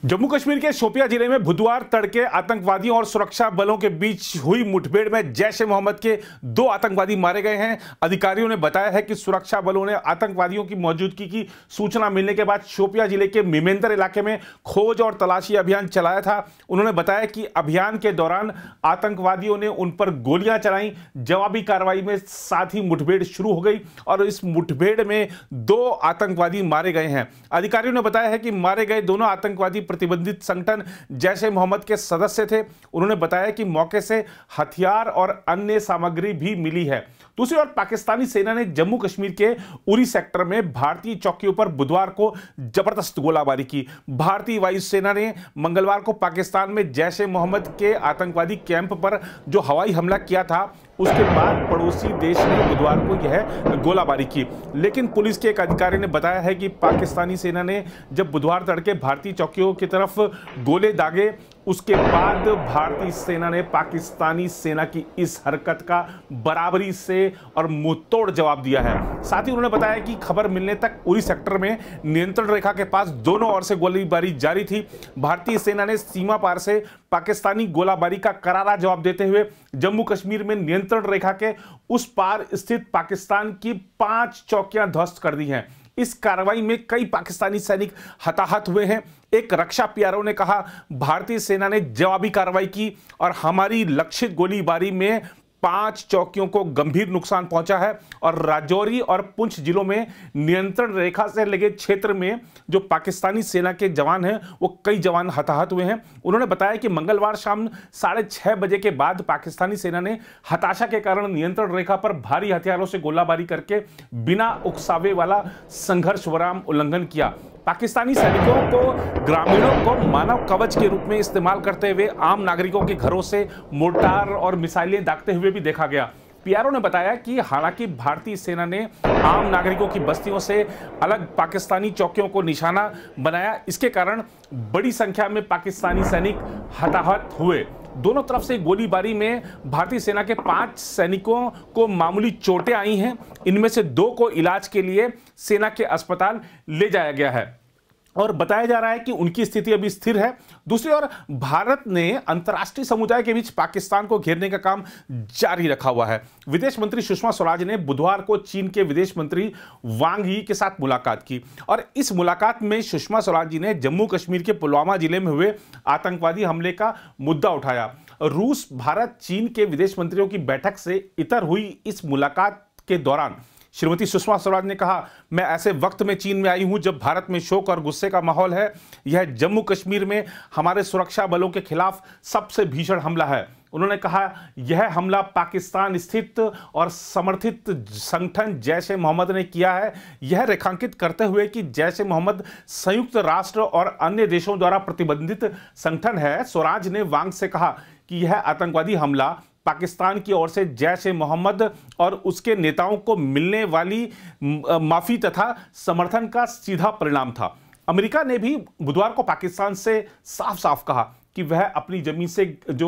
जम्मू कश्मीर के शोपियां जिले में बुधवार तड़के आतंकवादियों और सुरक्षा बलों के बीच हुई मुठभेड़ में जैश ए मोहम्मद के 2 आतंकवादी मारे गए हैं। अधिकारियों ने बताया है कि सुरक्षा बलों ने आतंकवादियों की मौजूदगी की सूचना मिलने के बाद शोपियां जिले के मिमेंदर इलाके में खोज और तलाशी अभियान चलाया था। उन्होंने बताया कि अभियान के दौरान आतंकवादियों ने उन पर गोलियां चलाई। जवाबी कार्रवाई में साथ ही मुठभेड़ शुरू हो गई और इस मुठभेड़ में 2 आतंकवादी मारे गए हैं। अधिकारियों ने बताया है कि मारे गए दोनों आतंकवादी प्रतिबंधित संगठन जैश ए मोहम्मद के सदस्य थे। उन्होंने बताया कि मौके से हथियार और अन्य सामग्री भी मिली है। दूसरी ओर पाकिस्तानी सेना ने जम्मू कश्मीर के उरी सेक्टर में भारतीय चौकियों पर बुधवार को जबरदस्त गोलाबारी की। भारतीय वायुसेना ने मंगलवार को पाकिस्तान में जैश ए मोहम्मद के आतंकवादी कैंप पर जो हवाई हमला किया था, उसके बाद पड़ोसी देश ने बुधवार को यह गोलाबारी की। लेकिन पुलिस के एक अधिकारी ने बताया है कि पाकिस्तानी सेना ने जब बुधवार तड़के भारतीय चौकियों की तरफ गोले दागे, उसके बाद भारतीय सेना ने पाकिस्तानी सेना की इस हरकत का बराबरी से और मुंहतोड़ जवाब दिया है। साथ ही उन्होंने बताया कि खबर मिलने तक उरी सेक्टर में नियंत्रण रेखा के पास दोनों ओर से गोलीबारी जारी थी। भारतीय सेना ने सीमा पार से पाकिस्तानी गोलाबारी का करारा जवाब देते हुए जम्मू कश्मीर में नियंत्रण रेखा के उस पार स्थित पाकिस्तान की 5 चौकियां ध्वस्त कर दी हैं। इस कार्रवाई में कई पाकिस्तानी सैनिक हताहत हुए हैं। एक रक्षा पीआरओ ने कहा, भारतीय सेना ने जवाबी कार्रवाई की और हमारी लक्षित गोलीबारी में 5 चौकियों को गंभीर नुकसान पहुंचा है और राजौरी और पुंछ जिलों में नियंत्रण रेखा से लगे क्षेत्र में जो पाकिस्तानी सेना के जवान हैं, वो कई जवान हताहत हुए हैं। उन्होंने बताया कि मंगलवार शाम 6:30 बजे के बाद पाकिस्तानी सेना ने हताशा के कारण नियंत्रण रेखा पर भारी हथियारों से गोलाबारी करके बिना उकसावे वाला संघर्ष विराम उल्लंघन किया। पाकिस्तानी सैनिकों को ग्रामीणों को मानव कवच के रूप में इस्तेमाल करते हुए आम नागरिकों के घरों से मोर्टार और मिसाइलें दागते हुए भी देखा गया। पीआरओ ने बताया कि हालांकि भारतीय सेना ने आम नागरिकों की बस्तियों से अलग पाकिस्तानी चौकियों को निशाना बनाया, इसके कारण बड़ी संख्या में पाकिस्तानी सैनिक हताहत हुए। दोनों तरफ से गोलीबारी में भारतीय सेना के 5 सैनिकों को मामूली चोटें आई हैं। इनमें से 2 को इलाज के लिए सेना के अस्पताल ले जाया गया है और बताया जा रहा है कि उनकी स्थिति अभी स्थिर है। दूसरी ओर भारत ने अंतर्राष्ट्रीय समुदाय के बीच पाकिस्तान को घेरने का काम जारी रखा हुआ है। विदेश मंत्री सुषमा स्वराज ने बुधवार को चीन के विदेश मंत्री वांग यी के साथ मुलाकात की और इस मुलाकात में सुषमा स्वराज जी ने जम्मू कश्मीर के पुलवामा जिले में हुए आतंकवादी हमले का मुद्दा उठाया। रूस, भारत, चीन के विदेश मंत्रियों की बैठक से इतर हुई इस मुलाकात के दौरान श्रीमती सुषमा स्वराज ने कहा, मैं ऐसे वक्त में चीन में आई हूं जब भारत में शोक और गुस्से का माहौल है। यह जम्मू कश्मीर में हमारे सुरक्षा बलों के खिलाफ सबसे भीषण हमला है। उन्होंने कहा, यह हमला पाकिस्तान स्थित और समर्थित संगठन जैश ए मोहम्मद ने किया है। यह रेखांकित करते हुए कि जैश ए मोहम्मद संयुक्त राष्ट्र और अन्य देशों द्वारा प्रतिबंधित संगठन है, स्वराज ने वांग से कहा कि यह आतंकवादी हमला पाकिस्तान की ओर से जैश ए मोहम्मद और उसके नेताओं को मिलने वाली माफी तथा समर्थन का सीधा परिणाम था। अमेरिका ने भी बुधवार को पाकिस्तान से साफ साफ कहा कि वह अपनी जमीन से जो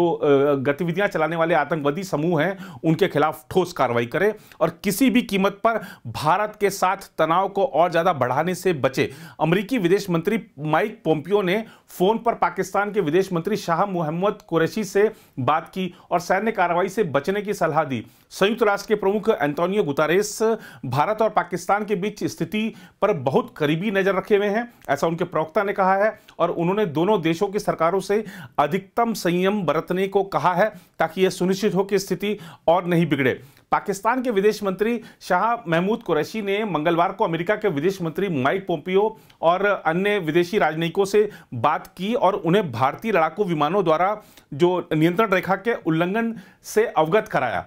गतिविधियां चलाने वाले आतंकवादी समूह हैं, उनके खिलाफ ठोस कार्रवाई करे और किसी भी कीमत पर भारत के साथ तनाव को और ज्यादा बढ़ाने से बचे। अमेरिकी विदेश मंत्री माइक पोम्पियो ने फोन पर पाकिस्तान के विदेश मंत्री शाह मोहम्मद कुरैशी से बात की और सैन्य कार्रवाई से बचने की सलाह दी। संयुक्त राष्ट्र के प्रमुख एंटोनियो गुतारेस भारत और पाकिस्तान के बीच स्थिति पर बहुत करीबी नजर रखे हुए हैं, ऐसा उनके प्रवक्ता ने कहा है और उन्होंने दोनों देशों की सरकारों से अधिकतम संयम बरतने को कहा है ताकि यह सुनिश्चित हो कि स्थिति और नहीं बिगड़े। पाकिस्तान के विदेश मंत्री शाह महमूद कुरैशी ने मंगलवार को अमेरिका के विदेश मंत्री माइक पोम्पियो और अन्य विदेशी राजनयिकों से बात की और उन्हें भारतीय लड़ाकू विमानों द्वारा जो नियंत्रण रेखा के उल्लंघन से अवगत कराया।